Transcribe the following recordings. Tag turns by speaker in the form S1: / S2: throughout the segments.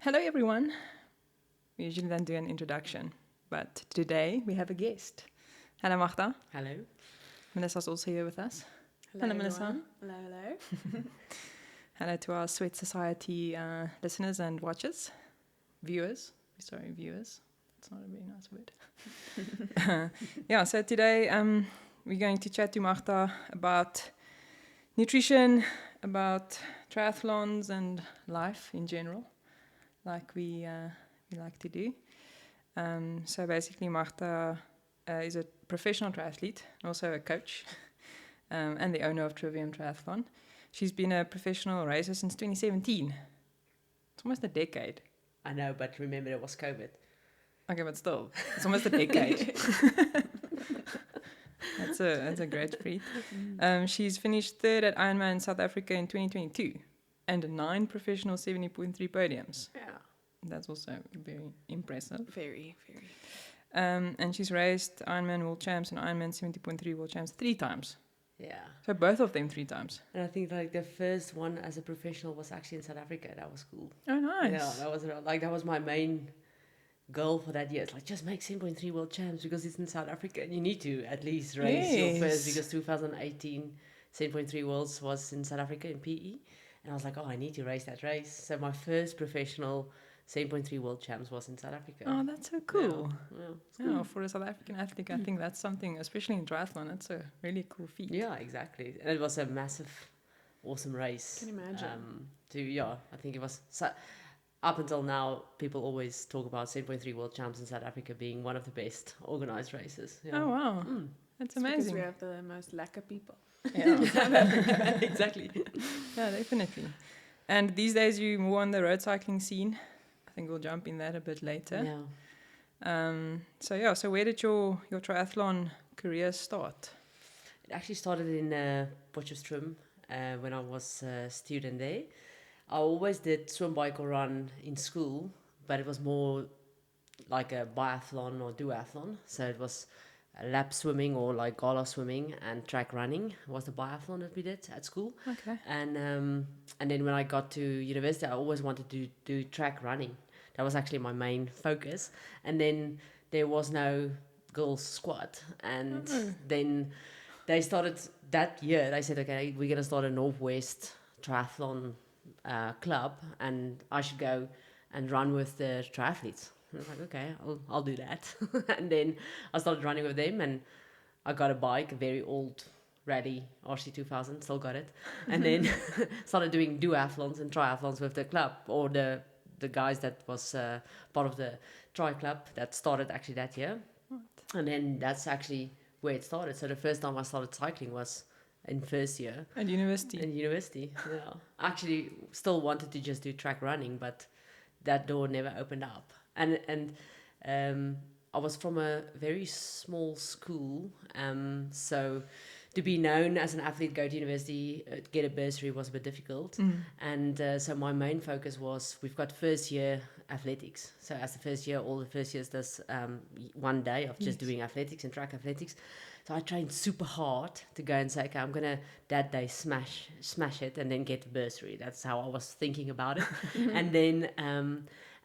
S1: Hello, everyone. We usually don't do an introduction, but today we have a guest. Hello, Magda.
S2: Hello.
S1: Melissa's also here with us.
S3: Hello,
S1: Melissa.
S3: everyone. Hello.
S1: Hello to our Sweat Society listeners and watchers. Viewers. Sorry, viewers. That's not a very nice word. Yeah, so today we're going to chat to Magda about nutrition, about triathlons and life in general, like we like to do. So basically, Magda is a professional triathlete, also a coach, and the owner of Triathlon. She's been a professional racer since 2017. It's almost a decade.
S2: I know, but remember it was COVID.
S1: Okay, but still, it's almost a decade. That's a great feat. She's finished third at Ironman South Africa in 2022 and 9 professional 70.3 podiums.
S3: Yeah.
S1: That's also very impressive.
S3: Very, very.
S1: And she's raced Ironman World Champs and Ironman 70.3 World Champs 3 times.
S2: Yeah.
S1: So both of them 3 times.
S2: And I think like the first one as a professional was actually in South Africa. That was cool.
S1: Oh, nice.
S2: Yeah, that was my main goal for that year. It's like just make 7.3 world champs because it's in South Africa and you need to at least race your first, because 2018 7.3 worlds was in South Africa in PE. And I was like, oh, I need to race that race. So my first professional 7.3 world champs was in South Africa.
S1: Oh, that's so cool.
S2: Yeah, it's
S1: cool. For a South African athlete, I think that's something, especially in triathlon, that's a really cool feat.
S2: Yeah, exactly. And it was a massive, awesome race.
S3: Can you imagine?
S2: I think it was... Up until now, people always talk about 7.3 world champs in South Africa being one of the best organized races. Yeah.
S1: Oh, wow. That's amazing.
S3: Because we have the most lacquer people.
S1: Yeah,
S2: exactly.
S1: Yeah, definitely. And these days you're more on the road cycling scene. I think we'll jump in that a bit later.
S2: Yeah.
S1: So where did your triathlon career start?
S2: It actually started in Potchefstroom when I was a student there. I always did swim, bike or run in school, but it was more like a biathlon or duathlon. So it was lap swimming or like gala swimming, and track running was the biathlon that we did at school.
S1: Okay.
S2: And then when I got to university, I always wanted to do track running. That was actually my main focus. And then there was no girls squad. And then they started that year. They said, okay, we're going to start a Northwest triathlon club, and I should go and run with the triathletes. I was like, okay, I'll do that. And then I started running with them, and I got a bike, a very old Rally RC2000, still got it. And then started doing duathlons and triathlons with the club, or the guys that was part of the tri club that started actually that year.
S1: What?
S2: And then that's actually where it started. So the first time I started cycling was in first year.
S1: At university?
S2: In university, yeah. I actually still wanted to just do track running, but that door never opened up. And I was from a very small school, so to be known as an athlete, go to university, get a bursary was a bit difficult. And so my main focus was, we've got first year athletics. So as the first year, all the first years does one day of just doing athletics and track athletics. So I trained super hard to go and say, okay, I'm going to that day smash it and then get the bursary. That's how I was thinking about it.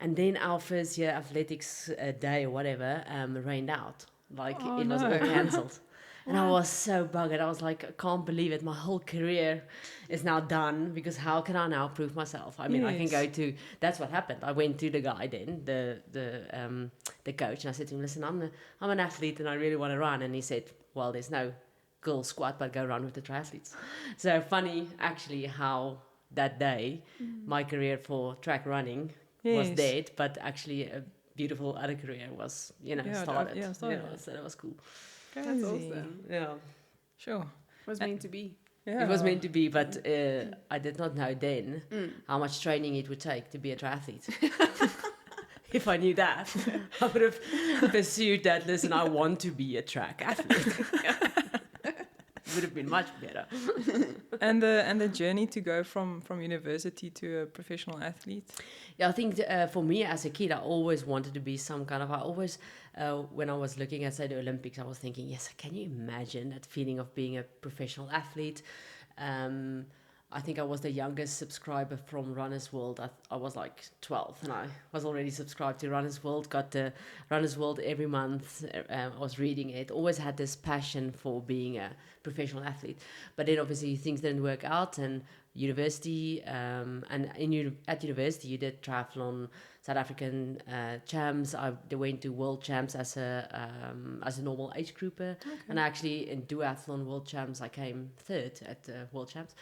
S2: And then our first year athletics day or whatever rained out. Like it was all cancelled. And I was so buggered. I was like, I can't believe it. My whole career is now done, because how can I now prove myself? I mean, I can go to... That's what happened. I went to the guy then, the coach, and I said to him, listen, I'm an athlete and I really want to run. And he said, well, there's no girl squad, but go run with the triathletes. So funny, actually, how that day my career for track running was dead, but actually a beautiful other career was, started. So that was cool.
S1: Crazy.
S3: That's awesome.
S2: Yeah.
S1: Sure.
S3: It was meant to be.
S1: Yeah.
S2: It was meant to be, but I did not know then how much training it would take to be a triathlete. If I knew that, I would have pursued that. Listen, I want to be a track athlete. It would have been much better.
S1: And the journey to go from university to a professional athlete?
S2: Yeah, I think for me as a kid, I always wanted to be some kind of... I always, when I was looking at, say, the Olympics, I was thinking, yes, can you imagine that feeling of being a professional athlete? I think I was the youngest subscriber from Runners World. I was like 12 and I was already subscribed to Runners World, got the Runners World every month. I was reading it, always had this passion for being a professional athlete. But then obviously things didn't work out, and university, at university you did triathlon, South African champs. I went to world champs as a normal age grouper, and actually in duathlon world champs I came third at world champs.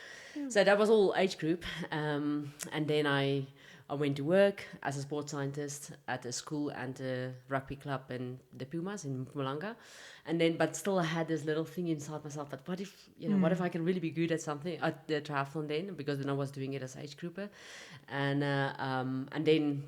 S2: So that was all age group, and then I went to work as a sports scientist at a school and a rugby club in the Pumas in Mpumalanga, and then but still I had this little thing inside myself that what if I can really be good at something at the triathlon then, because then I was doing it as age grouper, and then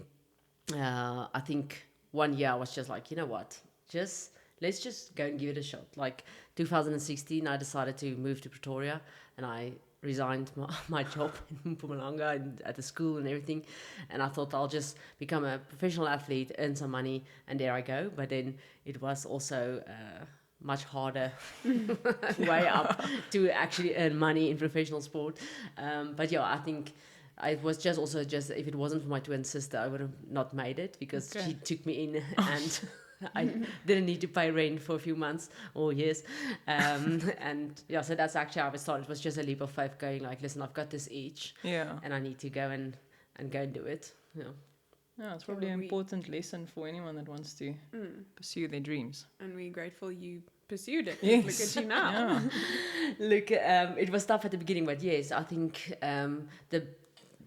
S2: I think one year I was just like, you know what, let's just go and give it a shot. Like 2016, I decided to move to Pretoria, and I resigned my job in Mpumalanga and at the school and everything, and I thought I'll just become a professional athlete, earn some money, and there I go. But then it was also much harder way up to actually earn money in professional sport. But yeah, I think it was just if it wasn't for my twin sister, I would have not made it, because she took me in and I didn't need to pay rent for a few months or years. And yeah, so that's actually how it started. It was just a leap of faith, going like, listen, I've got this itch, and I need to go and do it.
S1: Yeah, it's probably an important lesson for anyone that wants to pursue their dreams.
S3: And we're grateful you pursued it.
S1: Yes.
S3: Look at you now.
S2: Look, it was tough at the beginning, but yes, I think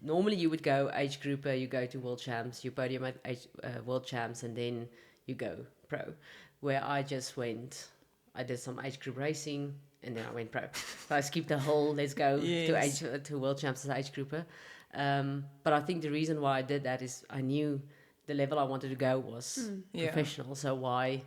S2: normally you would go age grouper, you go to world champs, you podium at world champs, and then you go pro. Where I just went, I did some age group racing, and then I went pro. So I skipped the whole let's go to world champs as age grouper. But I think the reason why I did that is I knew the level I wanted to go was professional. So why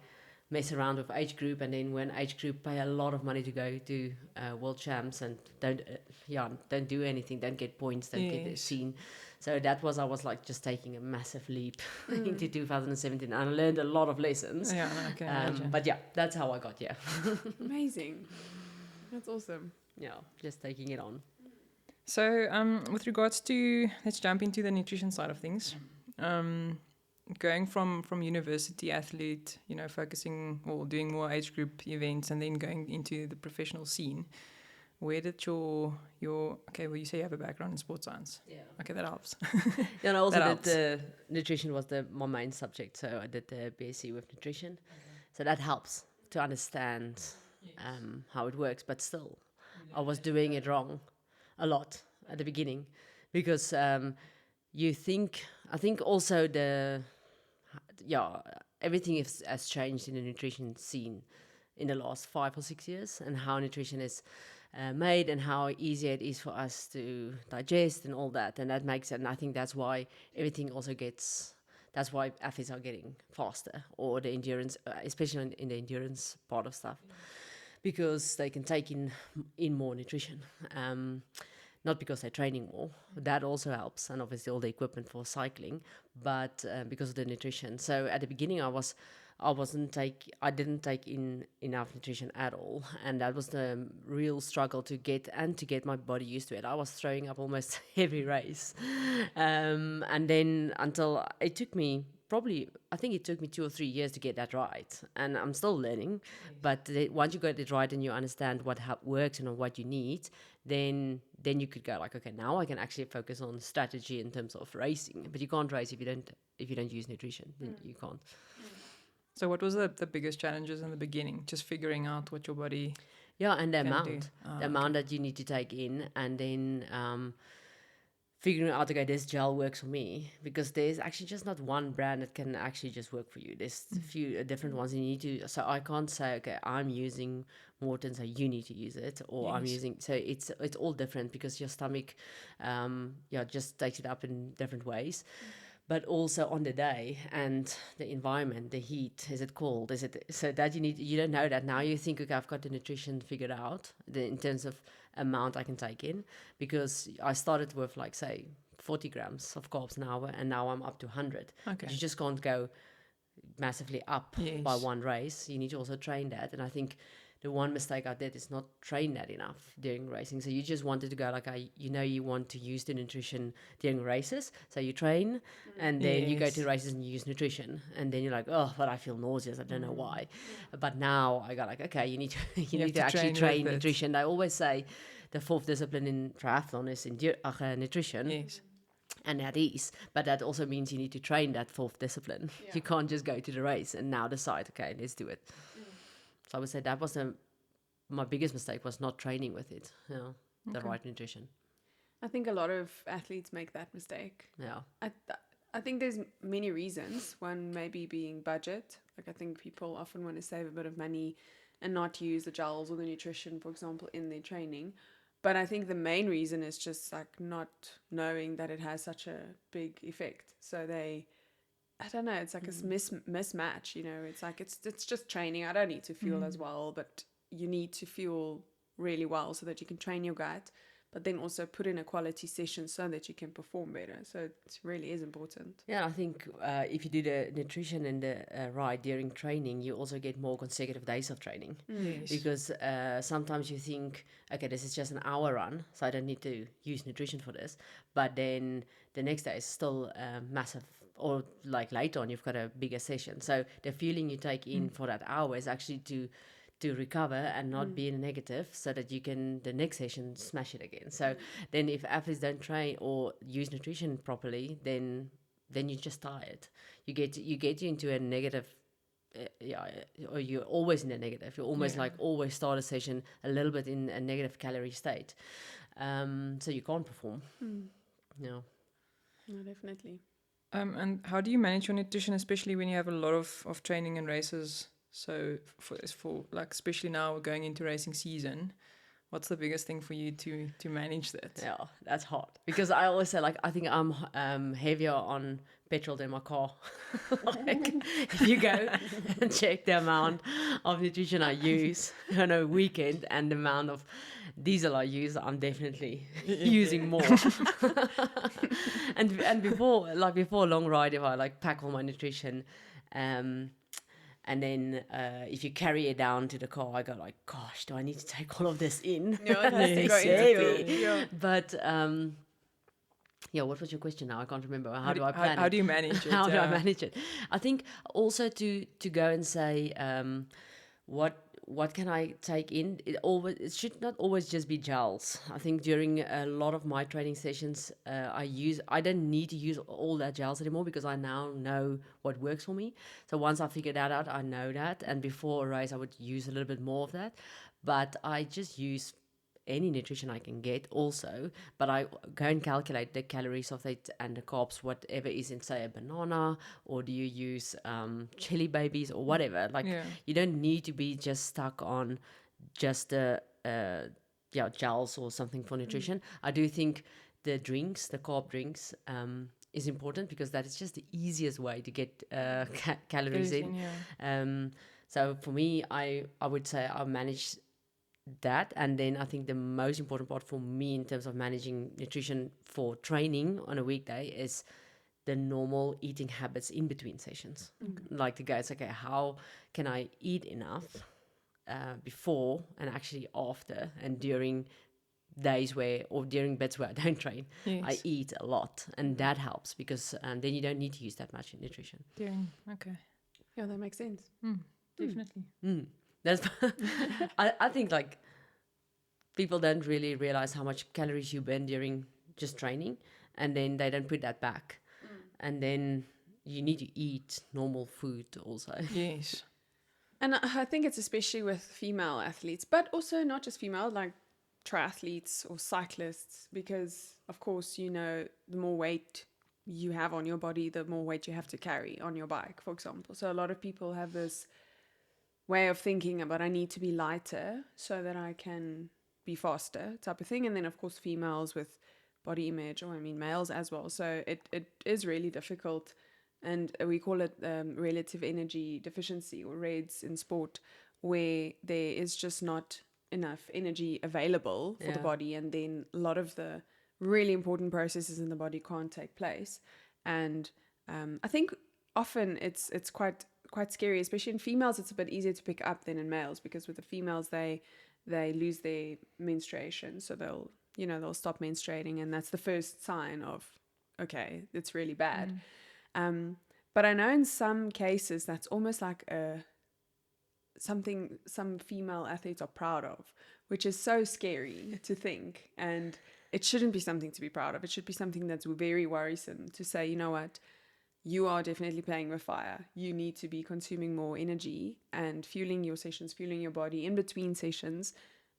S2: mess around with age group, and then when age group pay a lot of money to go to world champs and don't do anything, don't get points, don't get seen. So I was like just taking a massive leap into 2017, and I learned a lot of lessons.
S1: Yeah, okay.
S2: But yeah, that's how I got here.
S3: Amazing. That's awesome.
S2: Yeah, just taking it on.
S1: So with regards to, let's jump into the nutrition side of things. Going from university athlete, focusing or doing more age group events, and then going into the professional scene, where did your you say you have a background in sports science.
S2: Yeah.
S1: Okay, that helps.
S2: Yeah, and I also did the nutrition was my main subject, so I did the BSc with nutrition. Okay. So that helps to understand how it works, but still, I was doing it wrong a lot at the beginning, because I think also everything has changed in the nutrition scene in the last 5 or 6 years, and how nutrition is made and how easy it is for us to digest and all that, and I think that's why everything also that's why athletes are getting faster, or the endurance, especially in the endurance part of stuff, because they can take in more nutrition. Not because they're training more, that also helps, and obviously all the equipment for cycling, but because of the nutrition. So at the beginning, I didn't take in enough nutrition at all, and that was the real struggle to get my body used to it. I was throwing up almost every race, and then until it took me I think it took me 2 or 3 years to get that right, and I'm still learning. But once you get it right and you understand what works and what you need, then you could go like, okay, now I can actually focus on strategy in terms of racing. But you can't race if you don't use nutrition. Then you can't.
S1: So what was the biggest challenges in the beginning? Just figuring out what your body
S2: and the
S1: can
S2: amount,
S1: do.
S2: Amount that you need to take in, and then figuring out, okay, this gel works for me, because there's actually just not one brand that can actually just work for you. There's a few different ones you need to. So I can't say, okay, I'm using Morton, so you need to use it, or I'm using. So it's all different, because your stomach, just takes it up in different ways. But also on the day and the environment, the heat, is it cold? Is it so that you don't know that now? You think, okay, I've got the nutrition figured out in terms of amount I can take in, because I started with like say 40 grams of carbs an hour, and now I'm up to 100.
S1: Okay.
S2: You just can't go massively up by one race. You need to also train that, and I think the one mistake I did is not train that enough during racing. So you just wanted to go like, you want to use the nutrition during races. So you train and then you go to races and you use nutrition. And then you're like, oh, but I feel nauseous. I don't know why. But now I got like, okay, you need to, you need to actually train nutrition. I always say the fourth discipline in triathlon is nutrition.
S1: Yes.
S2: And that is, but that also means you need to train that fourth discipline. You can't just go to the race and now decide, okay, let's do it. So I would say that was my biggest mistake, was not training with it, the right nutrition.
S3: I think a lot of athletes make that mistake.
S2: Yeah.
S3: I think there's many reasons. One maybe being budget. Like I think people often want to save a bit of money and not use the gels or the nutrition, for example, in their training. But I think the main reason is just like not knowing that it has such a big effect. So I don't know, it's like a mismatch, it's like, it's just training. I don't need to fuel as well, but you need to fuel really well so that you can train your gut, but then also put in a quality session so that you can perform better. So it really is important.
S2: Yeah, I think if you do the nutrition and the right during training, you also get more consecutive days of training.
S1: Yes.
S2: Because sometimes you think, okay, this is just an hour run, so I don't need to use nutrition for this. But then the next day is still massive, or like later on, you've got a bigger session. So the fueling you take in for that hour is actually to recover and not be in a negative, so that you can the next session smash it again. So then if athletes don't train or use nutrition properly, then you're just tired. You get into a negative, or you're always in a negative. You almost like always start a session a little bit in a negative calorie state, so you can't perform.
S3: No, definitely.
S1: And how do you manage your nutrition, especially when you have a lot of training and races? So for like, especially now we're going into racing season, what's the biggest thing for you to manage that?
S2: Yeah, that's hard, because I always say, like, I think I'm heavier on petrol than my car. Like, if you go and check the amount of nutrition I use on a weekend and the amount of diesel I use, I'm definitely using more. and before a long ride, if I like pack all my nutrition, and then if you carry it down to the car, I go like, gosh, do I need to take all of this in?
S3: Yeah, it has to go
S2: It's
S3: into
S2: heavy.
S3: yeah.
S2: But what was your question now? I can't remember. How do I plan it?
S1: How do you manage it?
S2: How do I manage it? I think also to go and say, what can I take in? It should not always just be gels. I think during a lot of my training sessions, I don't need to use all that gels anymore, because I now know what works for me. So once I figured that out, I know that. And before a race, I would use a little bit more of that. But I just use any nutrition I can get also, but I go and calculate the calories of it and the carbs, whatever is in, say, a banana, or do you use chili babies or whatever. Like, you don't need to be just stuck on just the gels or something for nutrition. I do think the carb drinks, is important, because that is just the easiest way to get calories in. So for me, I would say I manage that. And then I think the most important part for me in terms of managing nutrition for training on a weekday is the normal eating habits in between sessions. Like the guys, okay, how can I eat enough before and actually after and during days during bits where I don't train, I eat a lot, and that helps, because then you don't need to use that much in nutrition.
S1: Okay.
S3: Yeah, that makes sense.
S1: Definitely.
S2: That's I think, like, people don't really realize how much calories you burn during just training, and then they don't put that back, and then you need to eat normal food also.
S1: Yes.
S3: And I think it's especially with female athletes, but also not just female, like triathletes or cyclists, because of course, the more weight you have on your body, the more weight you have to carry on your bike, for example. So a lot of people have this way of thinking about, I need to be lighter so that I can be faster, type of thing. And then of course females with body image, or males as well. So it is really difficult, and we call it relative energy deficiency, or REDS in sport, where there is just not enough energy available for the body, and then a lot of the really important processes in the body can't take place. And I think often it's quite quite scary, especially in females. It's a bit easier to pick up than in males, because with the females they lose their menstruation, so they'll stop menstruating, and that's the first sign of, okay, it's really bad. But I know in some cases that's almost like something some female athletes are proud of, which is so scary to think. And it shouldn't be something to be proud of. It should be something that's very worrisome, to say, you know what, you are definitely playing with fire. You need to be consuming more energy and fueling your sessions, fueling your body in between sessions,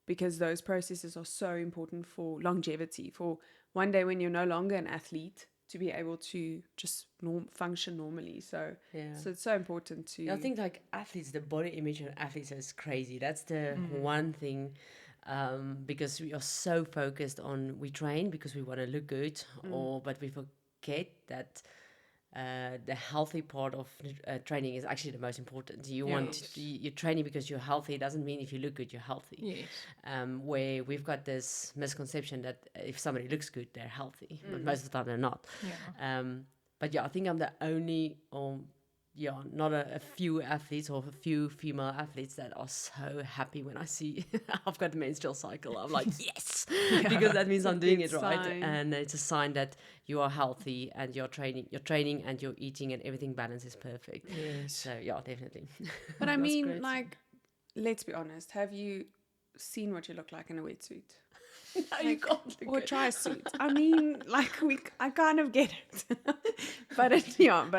S3: because those processes are so important for longevity, for one day when you're no longer an athlete, to be able to just function normally. So it's so important to...
S2: I think like athletes, the body image of athletes is crazy. That's the one thing, because we are so focused on, we train because we want to look good, but we forget that the healthy part of training is actually the most important. You're training because you're healthy. It doesn't mean if you look good, you're healthy.
S1: Yes.
S2: Where we've got this misconception that if somebody looks good, they're healthy, but most of the time they're not. But I think I'm the only, not a few athletes or a few female athletes that are so happy when I see I've got the menstrual cycle. I'm like, yes, because that means I'm doing it right. And it's a sign that you are healthy and you're training and you're eating and everything balance is perfect.
S1: Yes.
S2: So definitely.
S3: But I mean, like, let's be honest. Have you seen what you look like in a wetsuit?
S2: No, you can't look
S3: Or
S2: good.
S3: try suit. I mean, like, I kind of get it. but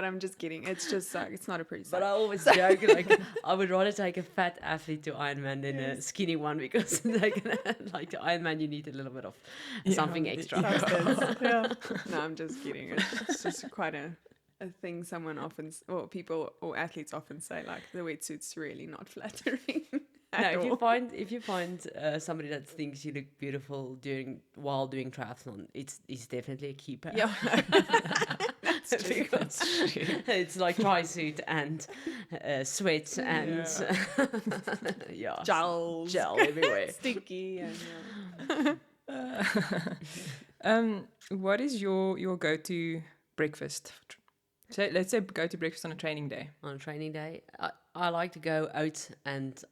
S3: I'm just kidding. It's just it's not a pretty sight.
S2: But I always joke, like, I would rather take a fat athlete to Ironman than a skinny one, because like to Ironman you need a little bit of something extra.
S3: No, I'm just kidding. It's just quite a thing someone often, or people or athletes often say, like, the wetsuit's really not flattering.
S2: No, if you find somebody that thinks you look beautiful while doing triathlon, it's definitely a keeper.
S3: Yeah,
S2: That's true. It's like tri-suit and sweat and gel everywhere,
S3: sticky and
S1: what is your go-to breakfast? So let's say go to breakfast on a training day.
S2: On a training day, I like to go oats, and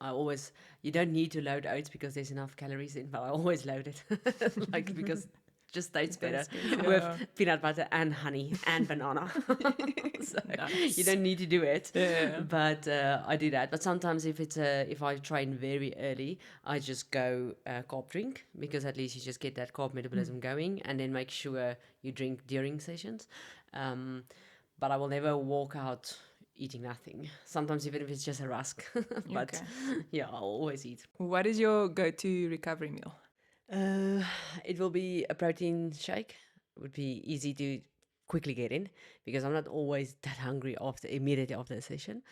S2: you don't need to load oats because there's enough calories in, but I always load it, like, because it just tastes better with peanut butter and honey and banana. So you don't need to do it, but I do that. But sometimes if I train very early, I just go carb drink, because at least you just get that carb metabolism going, and then make sure you drink during sessions. But I will never walk out eating nothing. Sometimes even if it's just a rusk. But I'll always eat.
S1: What is your go-to recovery meal?
S2: It will be a protein shake. It would be easy to quickly get in, because I'm not always that hungry immediately after a session.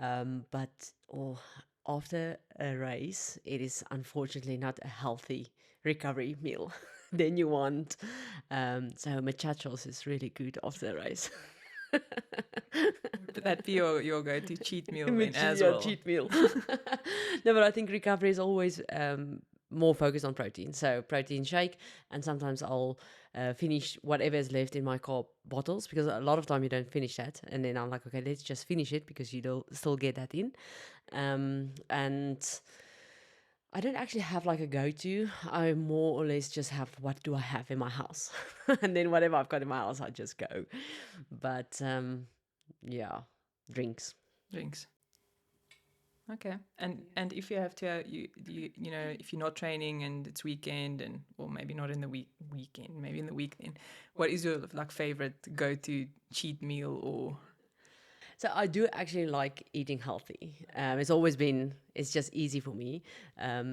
S2: But after a race, it is unfortunately not a healthy recovery meal. Then you want so muchachos is really good after a race.
S1: Would that be your go-to cheat meal then as well?
S2: Cheat meal. No, but I think recovery is always more focused on protein. So protein shake, and sometimes I'll finish whatever is left in my carb bottles, because a lot of time you don't finish that, and then I'm like, okay, let's just finish it, because you don't still get that in. And I don't actually have like a go-to. I more or less just have, what do I have in my house? And then whatever I've got in my house, I just go. But drinks.
S1: Okay. And if you have to, you know, if you're not training and it's weekend, or maybe not in the weekend, maybe in the week, then what is your like favorite go-to cheat meal? Or
S2: so I do actually like eating healthy. It's just easy for me.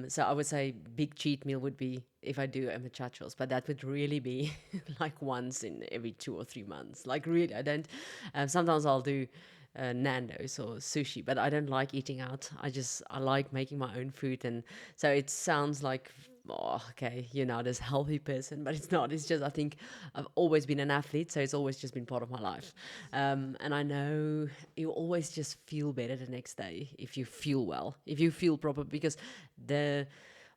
S2: So I would say big cheat meal would be if I do a muchachos, but that would really be like once in every 2 or 3 months. Like, really, I don't. Sometimes I'll do Nando's or sushi, but I don't like eating out. I like making my own food, and so it sounds like, okay, you're not this healthy person, but it's not. It's just, I think I've always been an athlete, so it's always just been part of my life. And I know you always just feel better the next day if you feel well, if you feel proper, because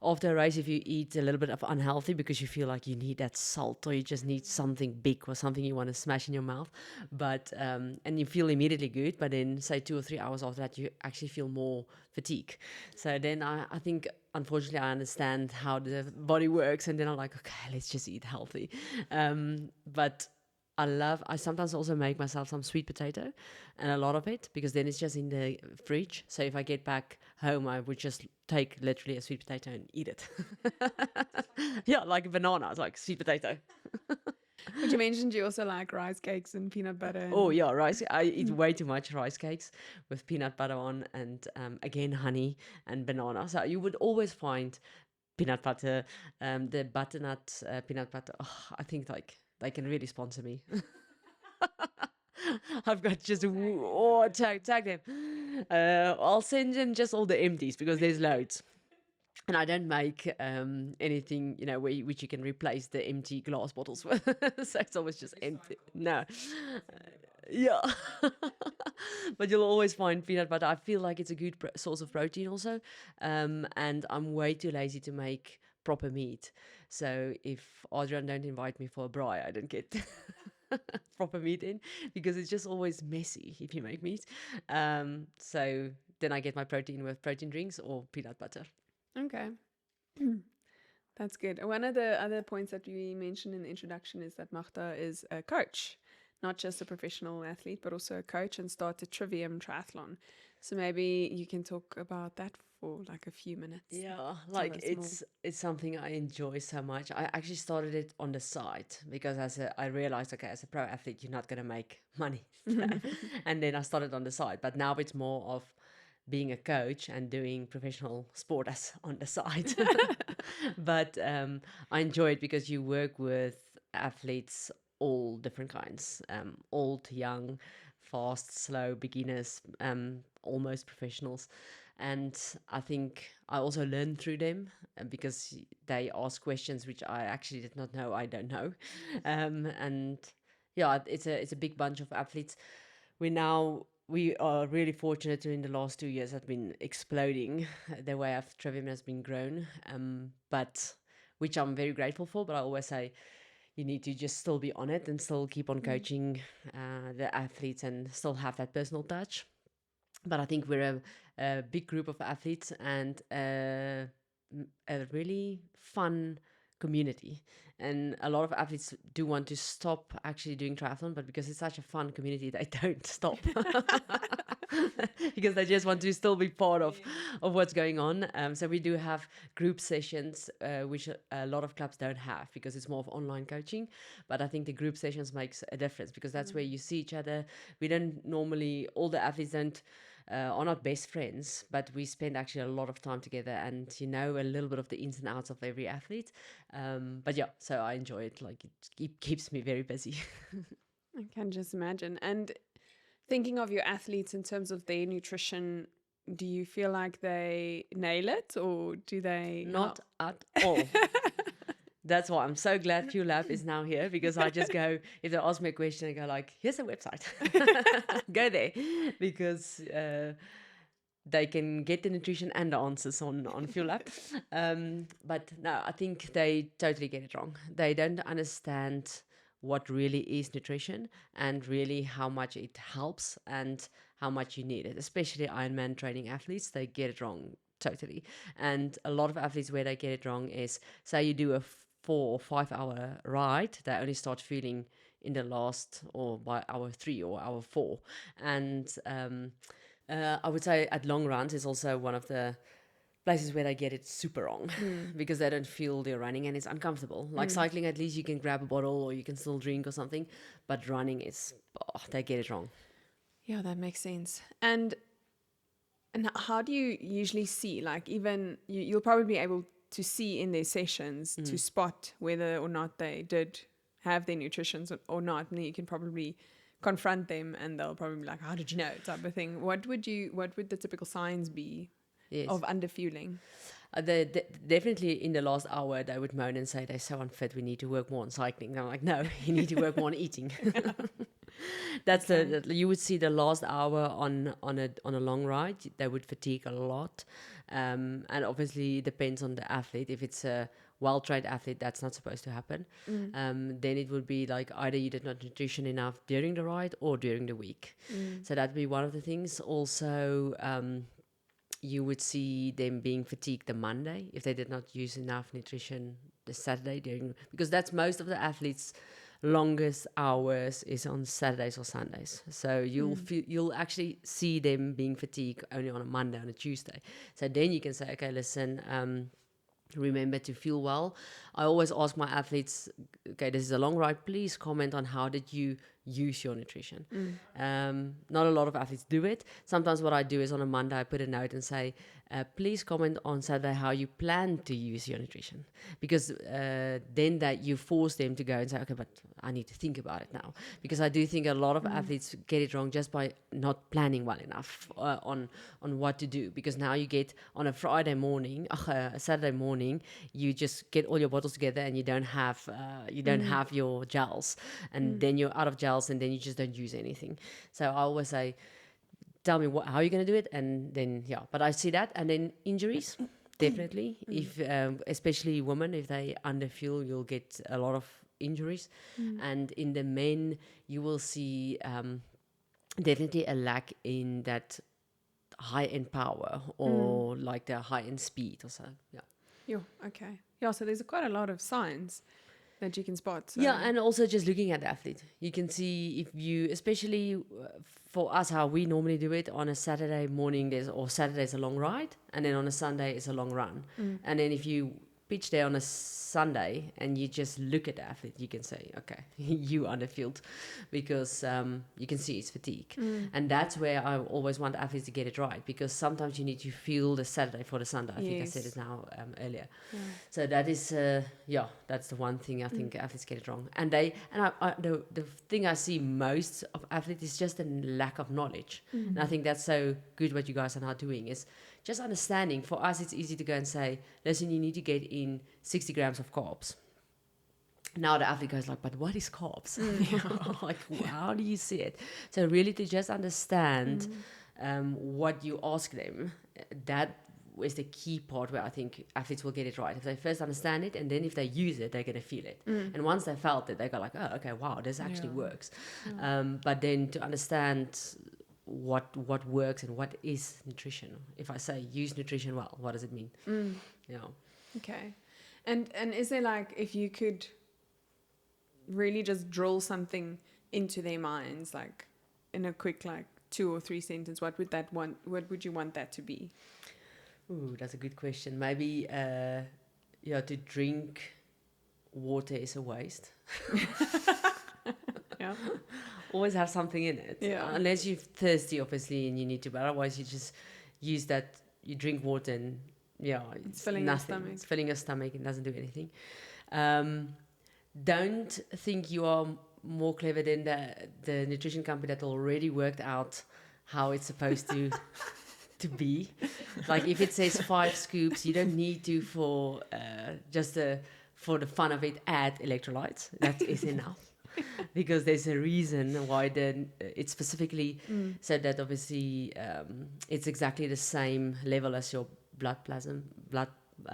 S2: after a race, if you eat a little bit of unhealthy because you feel like you need that salt or you just need something big or something you want to smash in your mouth, but and you feel immediately good, but then say 2 or 3 hours after that, you actually feel more fatigue. So then I think, unfortunately, I understand how the body works, and then I'm like, okay, let's just eat healthy. But I sometimes also make myself some sweet potato, and a lot of it, because then it's just in the fridge. So if I get back home, I would just take literally a sweet potato and eat it. Yeah, like a banana. It's like sweet potato.
S3: But you mentioned you also like rice cakes and peanut butter. And
S2: Oh yeah, rice. I eat way too much rice cakes with peanut butter on, and again honey and banana. So you would always find peanut butter, the butternut peanut butter. Oh, I think like they can really sponsor me. I've got just tag them. I'll send them just all the empties because there's loads. And I don't make anything, which you can replace the empty glass bottles with. So it's always just empty. No. Yeah. But you'll always find peanut butter. I feel like it's a good source of protein also. And I'm way too lazy to make proper meat. So if Adrian don't invite me for a braai, I don't get proper meat in, because it's just always messy if you make meat. So then I get my protein with protein drinks or peanut butter.
S3: Okay. That's good. One of the other points that we mentioned in the introduction is that Magda is a coach, not just a professional athlete, but also a coach, and started Trivium Triathlon. So maybe you can talk about that for like a few minutes.
S2: Yeah, like it's something I enjoy so much. I actually started it on the side because I realized, okay, as a pro athlete, you're not going to make money. And then I started on the side, but now it's more of being a coach and doing professional sport as on the side. But I enjoy it because you work with athletes, all different kinds, old, young, fast, slow, beginners, almost professionals. And I think I also learn through them because they ask questions which I actually did not know. I don't know. And yeah, it's a big bunch of athletes. We are really fortunate to, in the last 2 years, have been exploding. The way of Trivium has been grown, but which I'm very grateful for. But I always say you need to just still be on it and still keep on coaching the athletes and still have that personal touch. But I think we're a big group of athletes and a really fun community. And a lot of athletes do want to stop actually doing triathlon, but because it's such a fun community, they don't stop. Because they just want to still be part of what's going on. So we do have group sessions, which a lot of clubs don't have because it's more of online coaching. But I think the group sessions makes a difference because that's where you see each other. We don't normally, all the athletes are not best friends, but we spend actually a lot of time together and a little bit of the ins and outs of every athlete. But yeah, so I enjoy it. Like it keeps me very busy.
S3: I can just imagine. And thinking of your athletes in terms of their nutrition, do you feel like they nail it, or do they
S2: not at all? That's why I'm so glad Fuel Lab is now here, because I just go, if they ask me a question, I go like, here's a website. Go there. Because they can get the nutrition and the answers on Fuel Lab. But no, I think they totally get it wrong. They don't understand what really is nutrition and really how much it helps and how much you need it. Especially Ironman training athletes, they get it wrong totally. And a lot of athletes, where they get it wrong is, say you do a 4 or 5 hour ride, they only start feeling in the last, or by hour 3 or hour 4. And I would say at long runs is also one of the places where they get it super wrong because they don't feel they're running and it's uncomfortable. Like cycling, at least you can grab a bottle or you can still drink or something, but running is, they get it wrong.
S3: Yeah, that makes sense. And how do you usually see, like, even you'll probably be able to see in their sessions to spot whether or not they did have their nutrition or not, and then you can probably confront them and they'll probably be like, how did you know, type of thing. What would the typical signs be of underfueling?
S2: Definitely in the last hour they would moan and say they're so unfit, we need to work more on cycling. And I'm like, no, you need to work more on eating. That's you would see the last hour on a long ride, they would fatigue a lot. And obviously it depends on the athlete. If it's a well-trained athlete, that's not supposed to happen. Then it would be like either you did not nutrition enough during the ride or during the week. So that'd be one of the things. Also, you would see them being fatigued the Monday if they did not use enough nutrition the Saturday because that's most of the athletes' longest hours is on Saturdays or Sundays. So you'll actually see them being fatigued only on a Monday, on a Tuesday. So then you can say, okay, listen, remember to feel well. I always ask my athletes, okay, this is a long ride, please comment on how did you use your nutrition. Not a lot of athletes do it. Sometimes what I do is on a Monday I put a note and say, please comment on Saturday how you plan to use your nutrition, because then that you force them to go and say, okay, but I need to think about it now, because I do think a lot of athletes get it wrong just by not planning well enough on what to do, because now you get on a Friday morning, a Saturday morning, you just get all your bottles together and you don't have your gels, and then you're out of gels and then you just don't use anything. So I always say, tell me how you're going to do it, and then but I see that. And then injuries, definitely. If especially women, if they underfuel, you'll get a lot of injuries. And in the men, you will see definitely a lack in that high-end power or like the high-end speed or so.
S3: Okay. So there's quite a lot of signs that you can spot. So.
S2: Yeah, and also just looking at the athlete, you can see if you, especially for us, how we normally do it on a Saturday morning, Saturday's a long ride, and then on a Sunday it's a long run. And then if you pitch there on a Sunday and you just look at the athlete, you can say, okay, you underfueled, because you can see it's fatigue. And that's where I always want athletes to get it right, because sometimes you need to fuel the Saturday for the Sunday. I think I said it now earlier. So that is that's the one thing I think athletes get it wrong. And the thing I see most of athletes is just a lack of knowledge. And I think that's so good what you guys are now doing, is just understanding. For us, it's easy to go and say, listen, you need to get in 60 grams of carbs. Now the athlete goes like, but what is carbs? Like, how do you see it? So really to just understand what you ask them, that is the key part where I think athletes will get it right. If they first understand it, and then if they use it, they're going to feel it. And once they felt it, they go like, oh, okay, wow, this actually works. But then to understand what works and what is nutrition. If I say use nutrition well, what does it mean?
S3: Okay. And is there, like, if you could really just drill something into their minds, like in a quick, like 2 or 3 sentence, what would you want that to be?
S2: Ooh, that's a good question. Maybe to drink water is a waste. Always have something in it. Unless you're thirsty, obviously, and you need to, but otherwise you just use that, you drink water and it's
S3: filling
S2: nothing.
S3: your stomach.
S2: It's filling your stomach and doesn't do anything. Don't think you are more clever than the nutrition company that already worked out how it's supposed to be. Like if it says 5 scoops, you don't need to for the fun of it add electrolytes. That is enough. Because there's a reason why it's specifically said that obviously it's exactly the same level as your blood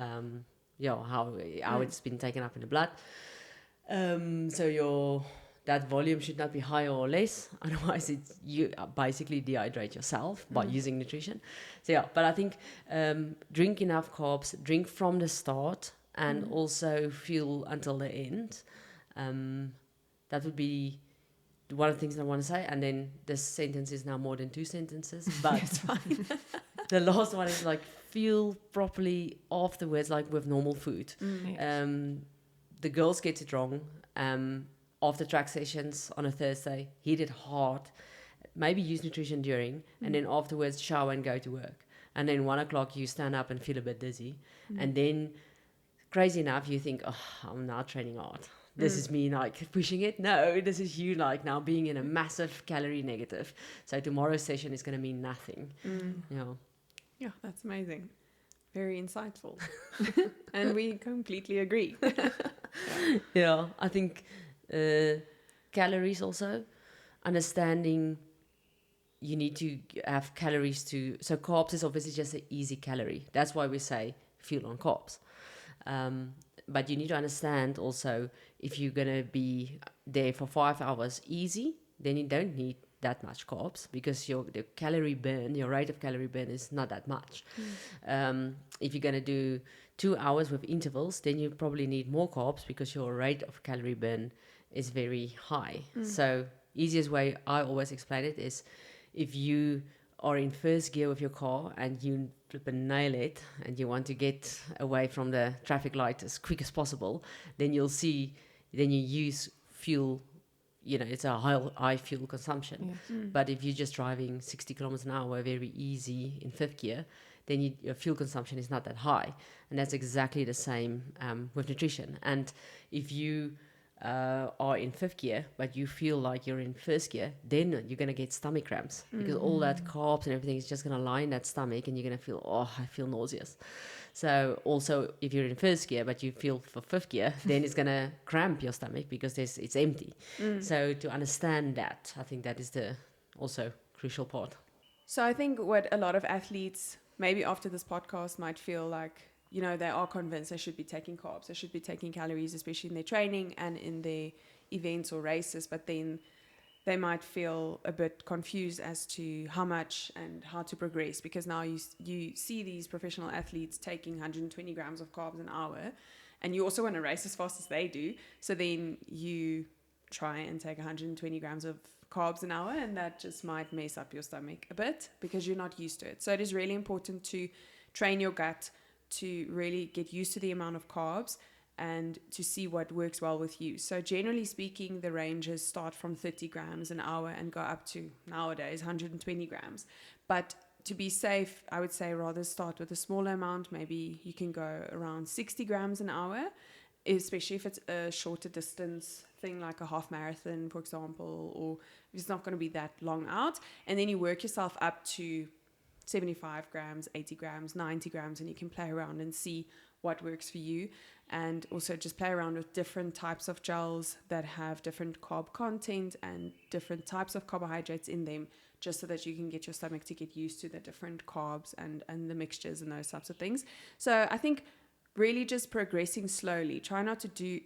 S2: how it's been taken up in the blood. So that volume should not be higher or less, otherwise you basically dehydrate yourself by using nutrition. So but I think drink enough carbs, drink from the start, and also fuel until the end. That would be one of the things I want to say. And then this sentence is now more than 2 sentences, but it's fine. The last one is like fuel properly afterwards, like with normal food. The girls get it wrong. After track sessions on a Thursday, hit it hard, maybe use nutrition during, and then afterwards shower and go to work. And then 1 o'clock you stand up and feel a bit dizzy. And then crazy enough, you think, oh, I'm now training hard. This is me like pushing it. No, this is you like now being in a massive calorie negative. So tomorrow's session is going to mean nothing.
S3: Yeah, that's amazing. Very insightful. And we completely agree.
S2: I think calories also, understanding you need to have calories to. So carbs is obviously just an easy calorie. That's why we say fuel on carbs. But you need to understand also, if you're gonna be there for 5 hours easy, then you don't need that much carbs, because the calorie burn, your rate of calorie burn is not that much. If you're gonna do 2 hours with intervals, then you probably need more carbs, because your rate of calorie burn is very high. So easiest way I always explain it is, if you are in first gear with your car and you flip and nail it and you want to get away from the traffic light as quick as possible, then you use fuel, it's a high fuel consumption. But if you're just driving 60 kilometers an hour very easy in fifth gear, then your fuel consumption is not that high. And that's exactly the same with nutrition. And if you are in fifth gear, but you feel like you're in first gear, then you're going to get stomach cramps, because all that carbs and everything is just going to lie in that stomach, and you're going to feel, I feel nauseous. So also, if you're in first gear, but you feel for fifth gear, then it's going to cramp your stomach, because it's empty. So to understand that, I think that is the also crucial part.
S3: So I think what a lot of athletes, maybe after this podcast, might feel like, they are convinced they should be taking carbs, they should be taking calories, especially in their training and in their events or races, but then they might feel a bit confused as to how much and how to progress, because now you see these professional athletes taking 120 grams of carbs an hour, and you also want to race as fast as they do, so then you try and take 120 grams of carbs an hour, and that just might mess up your stomach a bit, because you're not used to it. So it is really important to train your gut, to really get used to the amount of carbs and to see what works well with you. So generally speaking, the ranges start from 30 grams an hour and go up to, nowadays, 120 grams. But to be safe, I would say rather start with a smaller amount. Maybe you can go around 60 grams an hour, especially if it's a shorter distance thing, like a half marathon, for example, or if it's not going to be that long out. And then you work yourself up to 75 grams, 80 grams, 90 grams, and you can play around and see what works for you. And also just play around with different types of gels that have different carb content and different types of carbohydrates in them, just so that you can get your stomach to get used to the different carbs and the mixtures and those types of things. So I think really just progressing slowly, try not to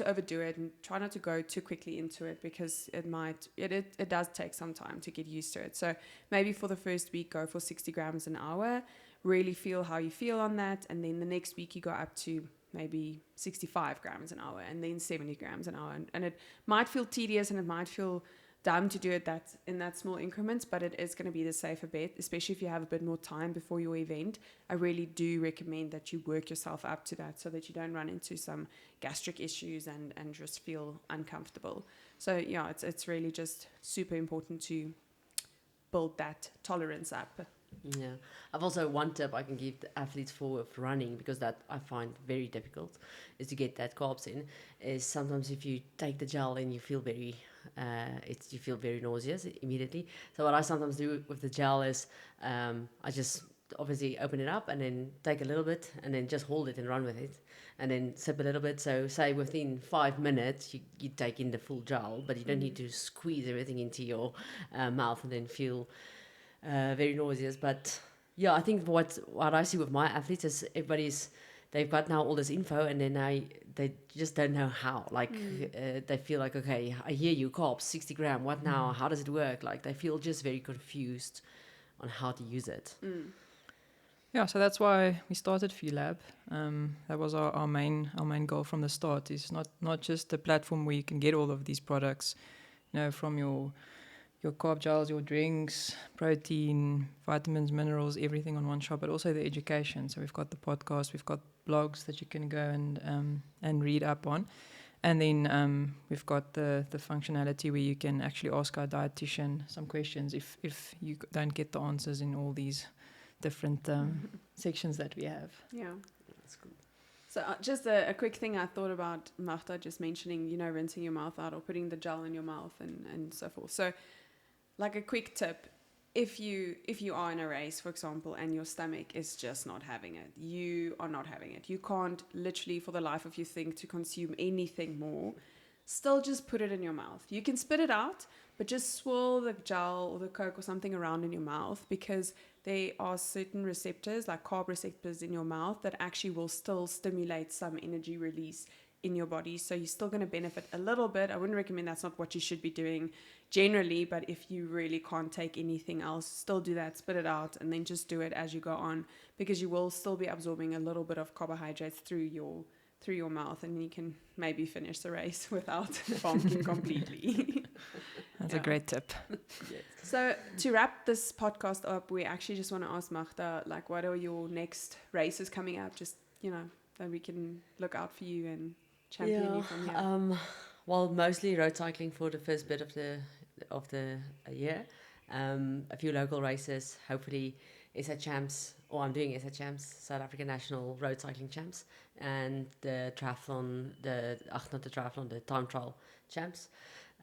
S3: overdo it, and try not to go too quickly into it, because it does take some time to get used to it. So maybe for the first week, go for 60 grams an hour, really feel how you feel on that, and then the next week you go up to maybe 65 grams an hour, and then 70 grams an hour, and it might feel tedious and it might feel dumb to do it in that small increments, but it is going to be the safer bet, especially if you have a bit more time before your event. I really do recommend that you work yourself up to that, so that you don't run into some gastric issues and just feel uncomfortable. So yeah, it's really just super important to build that tolerance up.
S2: Yeah, I've also one tip I can give the athletes for running, because that I find very difficult, is to get that carbs in. Is sometimes if you take the gel and you feel very nauseous immediately. So what I sometimes do with the gel is I just obviously open it up and then take a little bit and then just hold it and run with it, and then sip a little bit. So say within 5 minutes you take in the full gel, but you don't need to squeeze everything into your mouth and then feel very nauseous. But yeah, I think what I see with my athletes is they've got now all this info, and then they just don't know how. Like they feel like, okay, I hear you, carbs, 60 gram, what now? How does it work? Like they feel just very confused on how to use it.
S1: Yeah, so that's why we started Fuel Lab. That was our main goal from the start. Is not just a platform where you can get all of these products, from your carb gels, your drinks, protein, vitamins, minerals, everything on one shop, but also the education. So we've got the podcast, we've got blogs that you can go and read up on. And then we've got the functionality where you can actually ask our dietitian some questions if you don't get the answers in all these different sections that we have.
S3: Yeah, that's cool. So just a quick thing I thought about, Magda just mentioning, rinsing your mouth out or putting the gel in your mouth and so forth. So like a quick tip, if you are in a race, for example, and your stomach is just not having it, you are not having it, you can't literally for the life of you think to consume anything more, still just put it in your mouth. You can spit it out, but just swirl the gel or the Coke or something around in your mouth, because there are certain receptors, like carb receptors in your mouth, that actually will still stimulate some energy release in your body. So you're still going to benefit a little bit. I wouldn't recommend, that's not what you should be doing generally, but if you really can't take anything else, still do that, spit it out, and then just do it as you go on, because you will still be absorbing a little bit of carbohydrates through your mouth, and you can maybe finish the race without bonking completely.
S1: That's a great tip.
S2: Yes.
S3: So to wrap this podcast up, we actually just want to ask Magda, like, what are your next races coming up? Just, that we can look out for you and champion you from here.
S2: Well, mostly road cycling for the first bit of the year. A few local races, hopefully SA Champs, or I'm doing SA Champs, South African National Road Cycling Champs, and the triathlon, the time trial champs.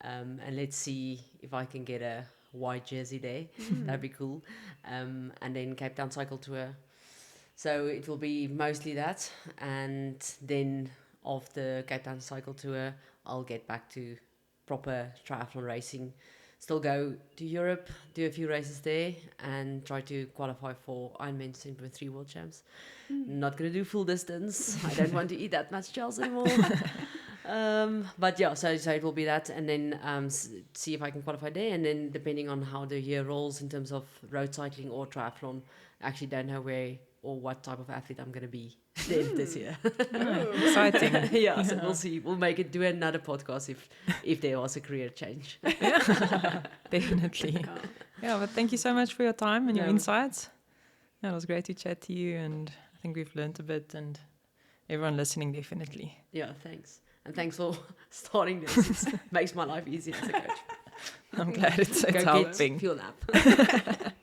S2: And let's see if I can get a white jersey there. That'd be cool. And then Cape Town Cycle Tour. So it will be mostly that. And then of the Cape Town Cycle Tour, I'll get back to proper triathlon racing. Still go to Europe, do a few races there, and try to qualify for Ironman 7.3 World Champs. Not going to do full distance. I don't want to eat that much gels anymore. But yeah, so it will be that, and then see if I can qualify there, and then depending on how the year rolls in terms of road cycling or triathlon, I actually don't know where or what type of athlete I'm going to be this year.
S1: Exciting.
S2: Yeah, so we'll see. We'll do another podcast if there was a career change.
S1: Definitely. Yeah, but thank you so much for your time and your insights. Yeah, it was great to chat to you, and I think we've learned a bit, and everyone listening, definitely.
S2: Yeah, thanks. And thanks for starting this. It makes my life easier as a coach.
S1: I'm glad it's
S2: Go
S1: helping.
S2: Fuel up.